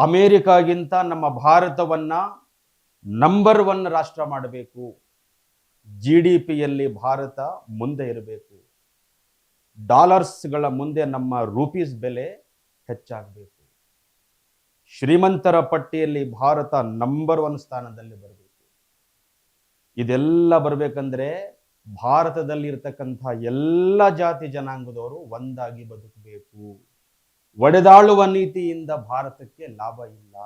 ಅಮೇರಿಕಾಗಿಂತ ನಮ್ಮ ಭಾರತವನ್ನ ನಂಬರ್ 1 ರಾಷ್ಟ್ರ ಮಾಡಬೇಕು. GDPಯಲ್ಲಿ ಭಾರತ ಮುಂದೆ ಇರಬೇಕು. ಡಾಲರ್ಸ್ಗಳ ಮುಂದೆ ನಮ್ಮ ರೂಪೀಸ್ ಬೆಲೆ ಹೆಚ್ಚಾಗಬೇಕು. ಶ್ರೀಮಂತರ ಪಟ್ಟಿಯಲ್ಲಿ ಭಾರತ ನಂಬರ್ 1 ಸ್ಥಾನದಲ್ಲಿ ಬರಬೇಕು. ಇದೆಲ್ಲ ಬರಬೇಕಂದ್ರೆ ಭಾರತದಲ್ಲಿ ಇರತಕ್ಕಂಥ ಎಲ್ಲ ಜಾತಿ ಜನಾಂಗದವರು ಒಂದಾಗಿ ಬದುಕಬೇಕು. ಒಡೆದಾಳುವ ನೀತಿಯಿಂದ ಭಾರತಕ್ಕೆ ಲಾಭ ಇಲ್ಲ.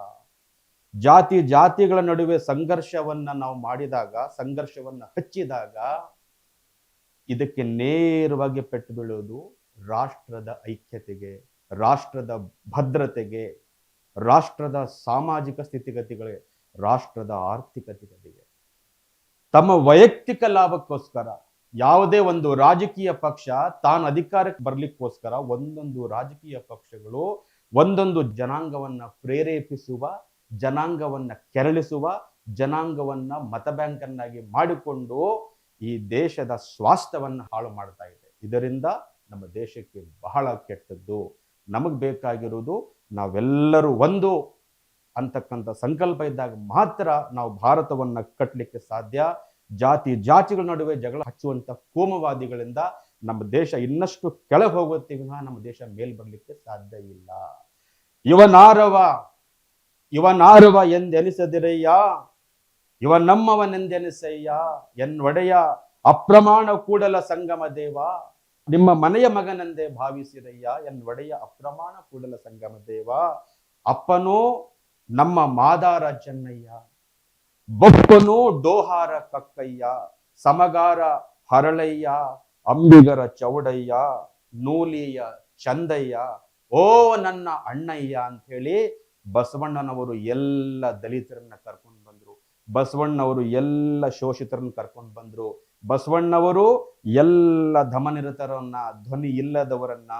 ಜಾತಿಗಳ ನಡುವೆ ಸಂಘರ್ಷವನ್ನ ನಾವು ಮಾಡಿದಾಗ, ಸಂಘರ್ಷವನ್ನ ಹಚ್ಚಿದಾಗ ಇದಕ್ಕೆ ನೇರವಾಗಿ ಪೆಟ್ಟು ಬೀಳೋದು ರಾಷ್ಟ್ರದ ಐಕ್ಯತೆಗೆ, ರಾಷ್ಟ್ರದ ಭದ್ರತೆಗೆ, ರಾಷ್ಟ್ರದ ಸಾಮಾಜಿಕ ಸ್ಥಿತಿಗತಿಗಳಿಗೆ, ರಾಷ್ಟ್ರದ ಆರ್ಥಿಕತೆಗಳಿಗೆ. ತಮ್ಮ ವೈಯಕ್ತಿಕ ಲಾಭಕ್ಕೋಸ್ಕರ ಯಾವುದೇ ಒಂದು ರಾಜಕೀಯ ಪಕ್ಷ ತಾನು ಅಧಿಕಾರಕ್ಕೆ ಬರ್ಲಿಕ್ಕೋಸ್ಕರ ಒಂದೊಂದು ರಾಜಕೀಯ ಪಕ್ಷಗಳು ಒಂದೊಂದು ಜನಾಂಗವನ್ನ ಪ್ರೇರೇಪಿಸುವ, ಜನಾಂಗವನ್ನ ಕೆರಳಿಸುವ, ಜನಾಂಗವನ್ನ ಮತ ಬ್ಯಾಂಕ್ ಅನ್ನಾಗಿ ಮಾಡಿಕೊಂಡು ಈ ದೇಶದ ಸ್ವಾಸ್ಥ್ಯವನ್ನ ಹಾಳು ಮಾಡ್ತಾ ಇದೆ. ಇದರಿಂದ ನಮ್ಮ ದೇಶಕ್ಕೆ ಬಹಳ ಕೆಟ್ಟದ್ದು. ನಮಗ್ ಬೇಕಾಗಿರುವುದು ನಾವೆಲ್ಲರೂ ಒಂದು ಅಂತಕ್ಕಂಥ ಸಂಕಲ್ಪ ಇದ್ದಾಗ ಮಾತ್ರ ನಾವು ಭಾರತವನ್ನ ಕಟ್ಟಲಿಕ್ಕೆ ಸಾಧ್ಯ. ಜಾತಿಗಳ ನಡುವೆ ಜಗಳ ಹಚ್ಚುವಂತ ಕೋಮುವಾದಿಗಳಿಂದ ನಮ್ಮ ದೇಶ ಇನ್ನಷ್ಟು ಕೆಳಗೆ ಹೋಗುತ್ತೆ ವಿನಃ ನಮ್ಮ ದೇಶ ಮೇಲ್ ಬರ್ಲಿಕ್ಕೆ ಸಾಧ್ಯ ಇಲ್ಲ. ಇವನಾರವ ಎಂದೆನಿಸದಿರಯ್ಯ, ಇವ ನಮ್ಮವನೆಂದೆನಿಸಯ್ಯ, ಎನ್ನೊಡೆಯ ಅಪ್ರಮಾಣ ಕೂಡಲ ಸಂಗಮ ದೇವ, ನಿಮ್ಮ ಮನೆಯ ಮಗನೆಂದೇ ಭಾವಿಸಿರಯ್ಯ, ಎನ್ನೊಡೆಯ ಅಪ್ರಮಾಣ ಕೂಡಲ ಸಂಗಮ ದೇವ. ಅಪ್ಪನೋ ನಮ್ಮ ಮಾದಾರ ಚೆನ್ನಯ್ಯ, ಬಪ್ಪನೋ ಡೋಹಾರ ಕಕ್ಕಯ್ಯ, ಸಮಗಾರ ಹರಳಯ್ಯ, ಅಂಬಿಗರ ಚೌಡಯ್ಯ, ನೂಲಿಯ ಚಂದಯ್ಯ, ಓ ನನ್ನ ಅಣ್ಣಯ್ಯ ಅಂತ ಹೇಳಿ ಬಸವಣ್ಣನವರು ಎಲ್ಲ ದಲಿತರನ್ನ ಕರ್ಕೊಂಡು ಬಂದ್ರು. ಬಸವಣ್ಣವರು ಎಲ್ಲ ಶೋಷಿತರನ್ನ ಕರ್ಕೊಂಡು ಬಂದ್ರು. ಬಸವಣ್ಣವರು ಎಲ್ಲ ಧಮನಿರತರನ್ನ, ಧ್ವನಿ ಇಲ್ಲದವರನ್ನ,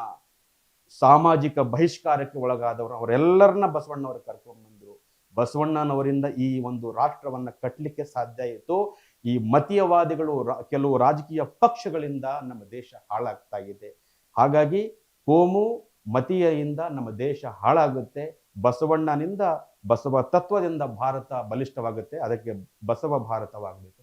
ಸಾಮಾಜಿಕ ಬಹಿಷ್ಕಾರಕ್ಕೆ ಒಳಗಾದವರು, ಅವರೆಲ್ಲರನ್ನ ಬಸವಣ್ಣವರು ಕರ್ಕೊಂಡು ಬಂದ್ರು. ಬಸವಣ್ಣನವರಿಂದ ಈ ಒಂದು ರಾಷ್ಟ್ರವನ್ನ ಕಟ್ಟಲಿಕ್ಕೆ ಸಾಧ್ಯ ಆಯಿತು. ಈ ಮತೀಯವಾದಿಗಳು, ಕೆಲವು ರಾಜಕೀಯ ಪಕ್ಷಗಳಿಂದ ನಮ್ಮ ದೇಶ ಹಾಳಾಗ್ತಾ ಇದೆ. ಹಾಗಾಗಿ ಕೋಮು ಮತೀಯದಿಂದ ನಮ್ಮ ದೇಶ ಹಾಳಾಗುತ್ತೆ. ಬಸವಣ್ಣನಿಂದ, ಬಸವ ತತ್ವದಿಂದ ಭಾರತ ಬಲಿಷ್ಠವಾಗುತ್ತೆ. ಅದಕ್ಕೆ ಬಸವ ಭಾರತವಾಗಬೇಕು.